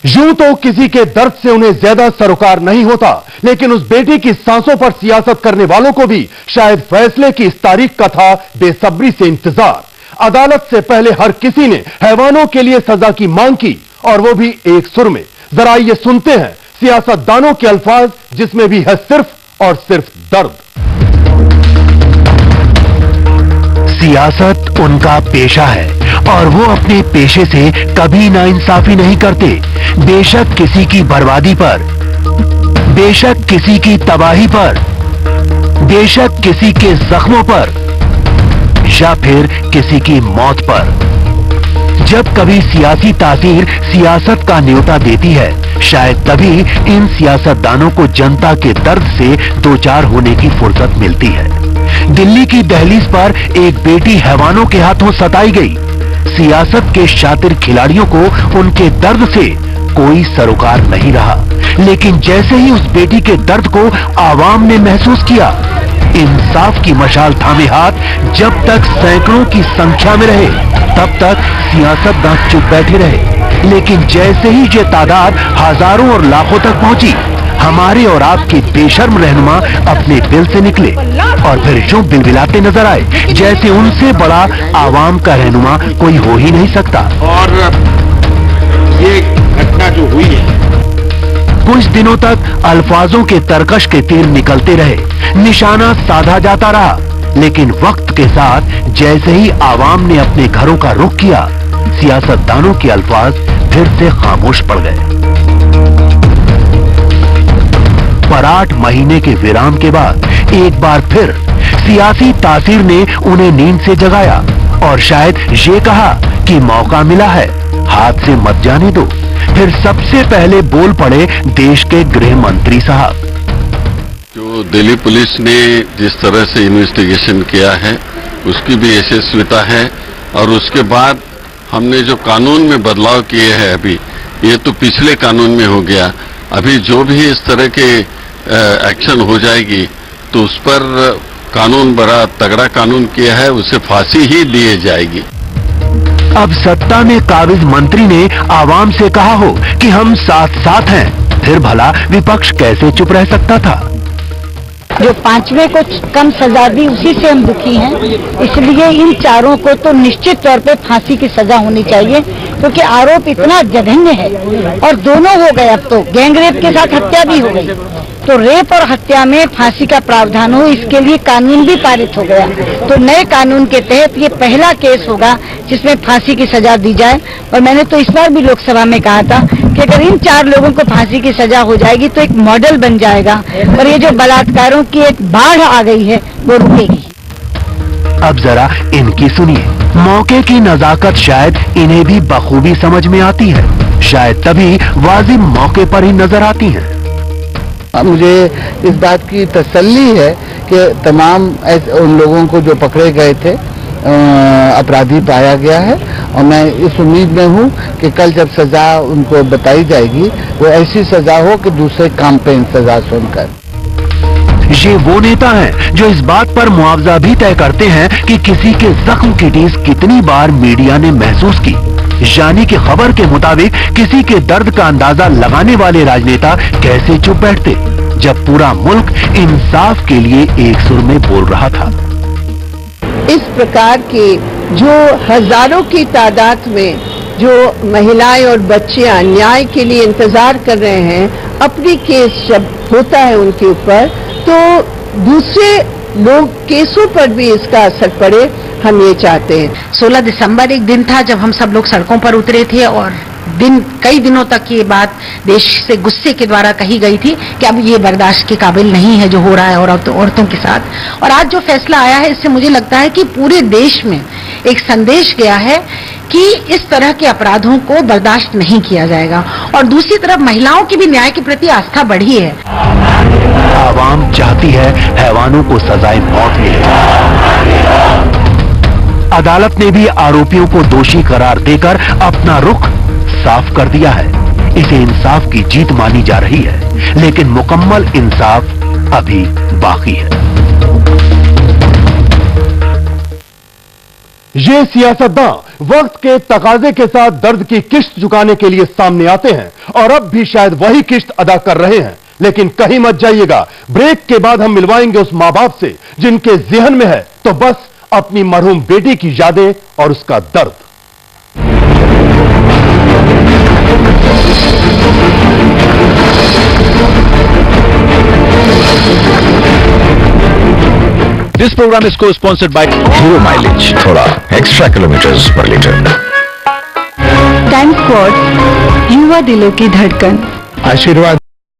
यूं तो किसी के दर्द से उन्हें ज्यादा सरोकार नहीं होता, लेकिन उस बेटी की सांसों पर सियासत करने वालों को भी शायद फैसले की इस तारीख का था बेसब्री से इंतजार। अदालत से पहले हर किसी ने हैवानों के लिए सजा की मांग की, और वो भी एक सुर में। जरा ये सुनते हैं सियासतदानों के अल्फाज, जिसमें भी है सिर्फ और सिर्फ दर्द। सियासत उनका पेशा है और वो अपने पेशे से कभी नाइंसाफी नहीं करते। बेशक किसी की बर्बादी पर, बेशक किसी की तबाही पर, बेशक किसी के जख्मों पर, या फिर किसी की मौत पर। जब कभी सियासी तासीर सियासत का न्योता देती है, शायद तभी इन सियासतदानों को जनता के दर्द से दो चार होने की फुर्सत मिलती है। दिल्ली की दहलीज पर एक बेटी हैवानों के हाथों सताई गई। सियासत के शातिर खिलाड़ियों को उनके दर्द से कोई सरोकार नहीं रहा, लेकिन जैसे ही उस बेटी के दर्द को आवाम ने महसूस किया, इंसाफ की मशाल थामे हाथ जब तक सैकड़ों की संख्या में रहे, तब तक सियासतदान चुप बैठे रहे। लेकिन जैसे ही ये तादाद हजारों और लाखों तक पहुंची, हमारे और आपके बेशर्म रहनुमा अपने बिल से निकले और फिर यूं बिलबिलाते नजर आए जैसे उनसे बड़ा आवाम का रहनुमा कोई हो ही नहीं सकता। और ये घटना जो हुई है, कुछ दिनों तक अल्फाजों के तरकश के तीर निकलते रहे, निशाना साधा जाता रहा, लेकिन वक्त के साथ जैसे ही आवाम ने अपने घरों का रुख किया, सियासतदानों के अल्फाज फिर से खामोश पड़ गए। पर 8 महीने के विराम के बाद एक बार फिर सियासी तासीर ने उन्हें नींद से जगाया और शायद ये कहा कि मौका मिला है, हाथ से मत जाने दो। फिर सबसे पहले बोल पड़े देश के गृह मंत्री साहब। जो दिल्ली पुलिस ने जिस तरह से इन्वेस्टिगेशन किया है, उसकी भी यशस्विता है, और उसके बाद हमने जो कानून में बदलाव किए हैं, अभी ये तो पिछले कानून में हो गया, अभी जो भी इस तरह के एक्शन हो जाएगी तो उस पर कानून बड़ा तगड़ा कानून किया है, उसे फांसी ही दी जाएगी। अब सत्ता में काबिज मंत्री ने आवाम से कहा हो कि हम साथ साथ हैं, फिर भला विपक्ष कैसे चुप रह सकता था। जो 5वें को कम सजा दी, उसी से हम दुखी हैं। इसलिए इन चारों को तो निश्चित तौर पे फांसी की सजा होनी चाहिए, क्योंकि आरोप इतना जघन्य है। और दोनों हो गए, अब तो गैंगरेप के साथ हत्या भी हो गई, तो रेप और हत्या में फांसी का प्रावधान हो, इसके लिए कानून भी पारित हो गया। तो नए कानून के तहत ये पहला केस होगा जिसमें फांसी की सजा दी जाए। और मैंने तो इस बार भी लोकसभा में कहा था कि अगर इन 4 लोगों को फांसी की सजा हो जाएगी तो एक मॉडल बन जाएगा, और ये जो बलात्कारों की एक बाढ़ आ गई है वो रुकेगी। अब जरा इनकी सुनिए। मौके की नजाकत शायद इन्हें भी बखूबी समझ में आती है, शायद तभी वाजिब मौके पर ही नजर आती हैं। मुझे इस बात की तसल्ली है कि तमाम उन लोगों को जो पकड़े गए थे अपराधी पाया गया है, और मैं इस उम्मीद में हूं कि कल जब सजा उनको बताई जाएगी वो ऐसी सजा हो कि दूसरे काम पे सजा सुनकर। ये वो नेता हैं जो इस बात पर मुआवजा भी तय करते हैं कि किसी के जख्म की टीस कितनी बार मीडिया ने महसूस की, यानी कि खबर के मुताबिक किसी के दर्द का अंदाजा लगाने वाले राजनेता कैसे चुप बैठते जब पूरा मुल्क इंसाफ के लिए एक सुर में बोल रहा था। इस प्रकार के जो हजारों की तादाद में जो महिलाएं और बच्चे अन्याय के लिए इंतजार कर रहे हैं, अपनी केस जब होता है उनके ऊपर, तो दूसरे लोग केसों पर भी इसका असर पड़े, हम ये चाहते हैं। 16 दिसंबर एक दिन था जब हम सब लोग सड़कों पर उतरे थे, और कई दिनों तक ये बात देश से गुस्से के द्वारा कही गई थी कि अब ये बर्दाश्त के काबिल नहीं है जो हो रहा है औरतों के साथ। और आज जो फैसला आया है, इससे मुझे लगता है कि पूरे देश में एक संदेश गया है कि इस तरह के अपराधों को बर्दाश्त नहीं किया जाएगा। और दूसरी तरफ महिलाओं की भी न्याय के प्रति आस्था बढ़ी है। आवाम चाहती है हैवानों को सजाए मौत मिले। अदालत ने भी आरोपियों को दोषी करार देकर अपना रुख साफ कर दिया है। इसे इंसाफ की जीत मानी जा रही है, लेकिन मुकम्मल इंसाफ अभी बाकी है। ये सियासतदान वक्त के तकाजे के साथ दर्द की किश्त चुकाने के लिए सामने आते हैं और अब भी शायद वही किश्त अदा कर रहे हैं। लेकिन कहीं मत जाइएगा, ब्रेक के बाद हम मिलवाएंगे उस मां बाप से जिनके जहन में है तो बस अपनी मरहूम बेटी की यादें और उसका दर्द। This program is co-sponsored by Hero Mileage, थोड़ा extra kilometers per liter. Time squad, युवा दिलों की धड़कन। आशीर्वाद